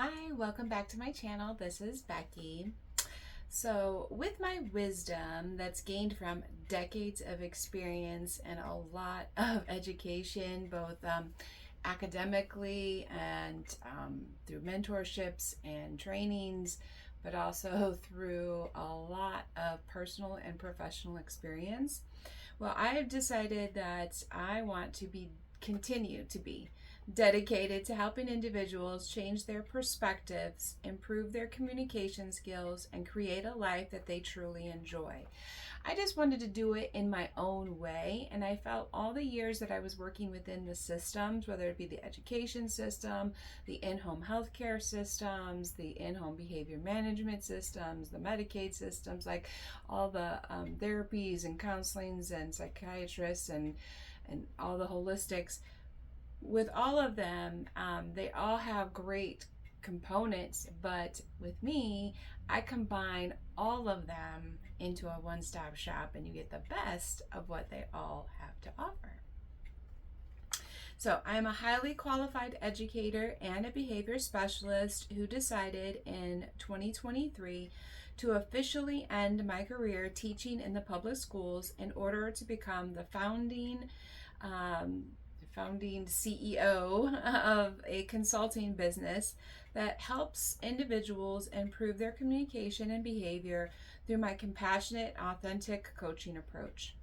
Hi, welcome back to my channel. This is Becky. So, with my wisdom that's gained from decades of experience and a lot of education, both academically and through mentorships and trainings, but also through a lot of personal and professional experience, well, I have decided that I want to continue to be dedicated to helping individuals change their perspectives, improve their communication skills, and create a life that they truly enjoy. I just wanted to do it in my own way, and I felt all the years that I was working within the systems, whether it be the education system, the in-home healthcare systems, the in-home behavior management systems, the Medicaid systems, like all the therapies and counselings and psychiatrists and all the holistics, with all of them, they all have great components, but with me, I combine all of them into a one-stop shop and you get the best of what they all have to offer. So, I'm a highly qualified educator and a behavior specialist who decided in 2023 to officially end my career teaching in the public schools in order to become the founding CEO of a consulting business that helps individuals improve their communication and behavior through my compassionate, authentic coaching approach.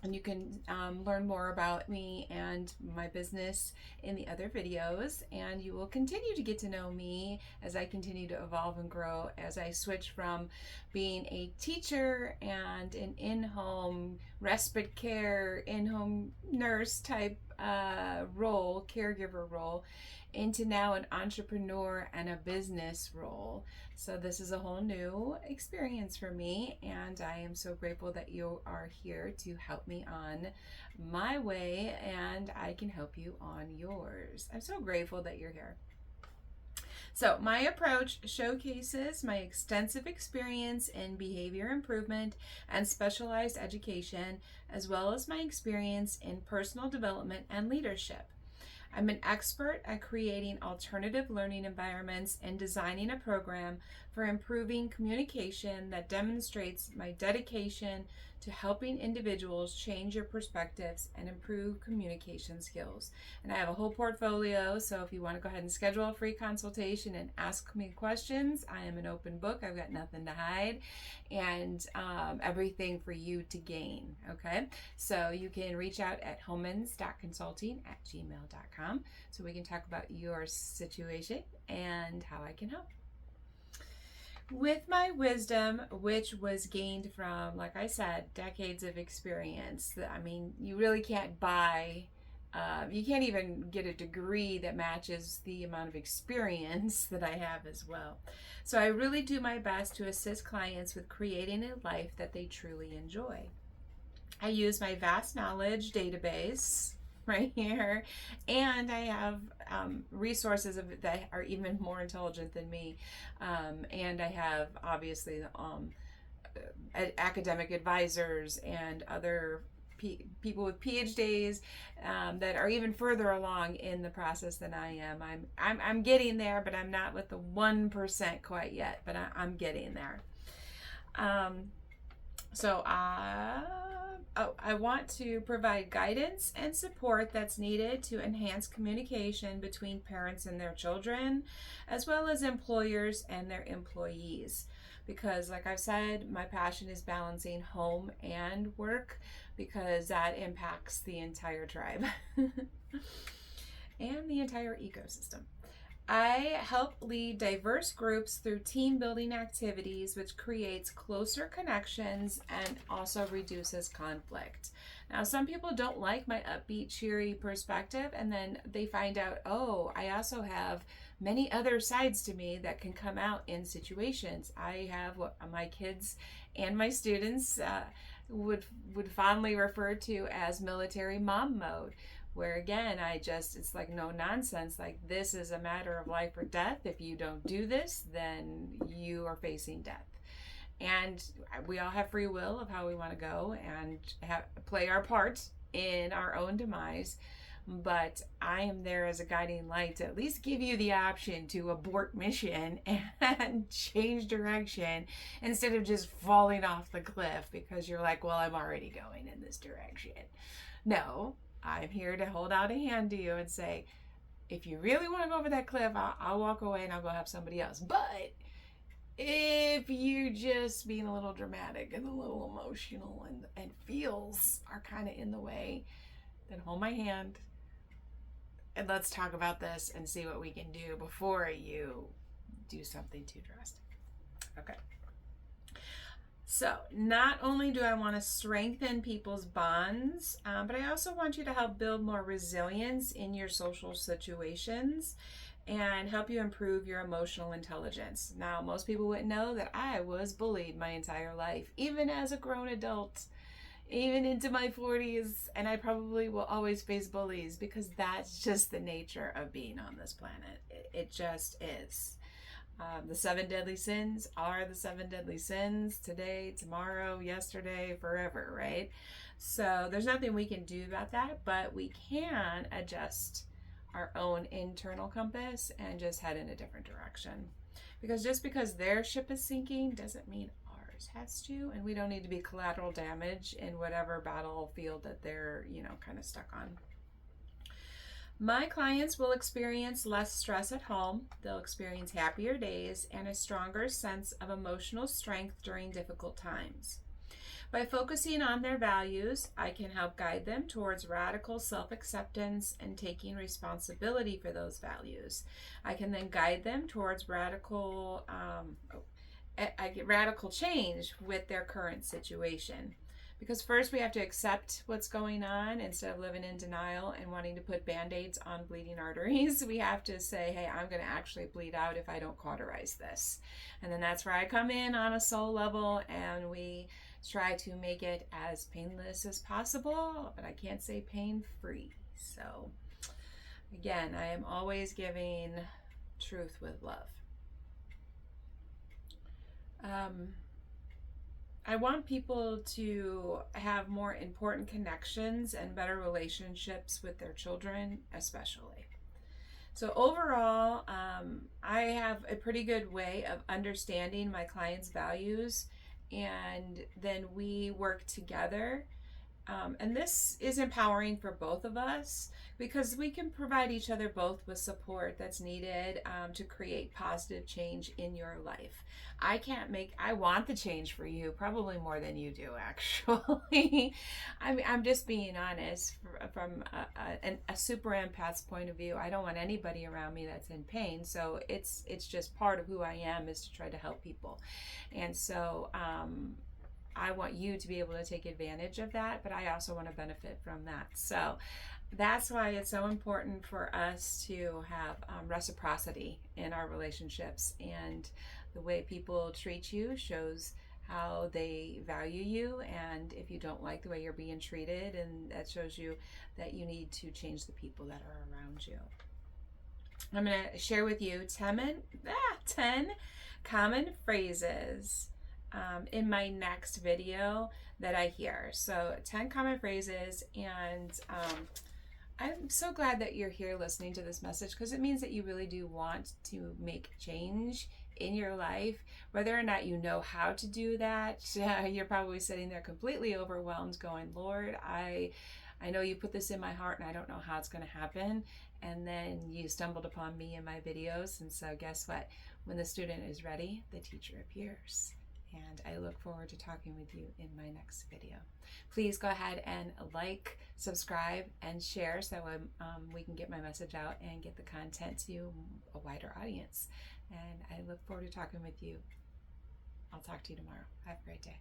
And you can learn more about me and my business in the other videos, and you will continue to get to know me as I continue to evolve and grow, as I switch from being a teacher and an in-home respite care, in-home nurse type role, caregiver role, into now an entrepreneur and a business role. So this is a whole new experience for me, and I am so grateful that you are here to help me on my way, and I can help you on yours. I'm so grateful that you're here. So, my approach showcases my extensive experience in behavior improvement and specialized education, as well as my experience in personal development and leadership. I'm an expert at creating alternative learning environments and designing a program for improving communication that demonstrates my dedication to helping individuals change your perspectives and improve communication skills. And I have a whole portfolio, so if you want to go ahead and schedule a free consultation and ask me questions, I am an open book. I've got nothing to hide and everything for you to gain. Okay, so you can reach out at homans.consulting@gmail.com so we can talk about your situation and how I can help. With my wisdom, which was gained from, like I said, decades of experience, I mean, you really can't buy, you can't even get a degree that matches the amount of experience that I have as well. So I really do my best to assist clients with creating a life that they truly enjoy. I use my vast knowledge database right here, and I have resources that are even more intelligent than me, and I have obviously academic advisors and other people with PhDs that are even further along in the process than I am. I'm getting there, but I'm not with the 1% quite yet, but I'm getting there. So I want to provide guidance and support that's needed to enhance communication between parents and their children, as well as employers and their employees. Because, like I've said, my passion is balancing home and work, because that impacts the entire tribe and the entire ecosystem. I help lead diverse groups through team building activities, which creates closer connections and also reduces conflict. Now, some people don't like my upbeat, cheery perspective, and then they find out, oh, I also have many other sides to me that can come out in situations. I have what my kids and my students would fondly refer to as military mom mode, where again it's like no nonsense, like this is a matter of life or death. If you don't do this, then you are facing death, and we all have free will of how we want to go and play our part in our own demise. but I am there as a guiding light to at least give you the option to abort mission and change direction instead of just falling off the cliff because you're like, well, I'm already going in this direction. No, I'm here to hold out a hand to you and say, if you really want to go over that cliff, I'll walk away and I'll go help somebody else. But if you just being a little dramatic and a little emotional and feels are kind of in the way, then hold my hand and let's talk about this and see what we can do before you do something too drastic. Okay. So not only do I want to strengthen people's bonds, but I also want you to help build more resilience in your social situations and help you improve your emotional intelligence. Now, most people wouldn't know that I was bullied my entire life, even as a grown adult, even into my 40s, and I probably will always face bullies because that's just the nature of being on this planet. It just is. The 7 deadly sins are the 7 deadly sins today, tomorrow, yesterday, forever, right? So there's nothing we can do about that, but we can adjust our own internal compass and just head in a different direction. Because just because their ship is sinking doesn't mean ours has to, and we don't need to be collateral damage in whatever battlefield that they're, kind of stuck on. My clients will experience less stress at home, they'll experience happier days, and a stronger sense of emotional strength during difficult times. By focusing on their values, I can help guide them towards radical self-acceptance and taking responsibility for those values. I can then guide them towards radical change with their current situation. Because first we have to accept what's going on instead of living in denial and wanting to put band-aids on bleeding arteries. We have to say, hey, I'm going to actually bleed out if I don't cauterize this. And then that's where I come in on a soul level and we try to make it as painless as possible, but I can't say pain-free. So again, I am always giving truth with love. I want people to have more important connections and better relationships with their children, especially. So overall, I have a pretty good way of understanding my clients' values, and then we work together. And this is empowering for both of us because we can provide each other both with support that's needed to create positive change in your life. I want the change for you probably more than you do, actually. I'm just being honest from a super empath's point of view. I don't want anybody around me that's in pain. So it's just part of who I am is to try to help people. And so, I want you to be able to take advantage of that, but I also want to benefit from that. So that's why it's so important for us to have reciprocity in our relationships, and the way people treat you shows how they value you, and if you don't like the way you're being treated, and that shows you that you need to change the people that are around you. I'm going to share with you 10 common phrases in my next video that I hear. So 10 common phrases, and I'm so glad that you're here listening to this message because it means that you really do want to make change in your life. Whether or not you know how to do that, you're probably sitting there completely overwhelmed going, Lord, I know you put this in my heart and I don't know how it's going to happen. And then you stumbled upon me in my videos. And so guess what? When the student is ready, the teacher appears. And I look forward to talking with you in my next video. Please go ahead and like, subscribe, and share so we can get my message out and get the content to a wider audience. And I look forward to talking with you. I'll talk to you tomorrow. Have a great day.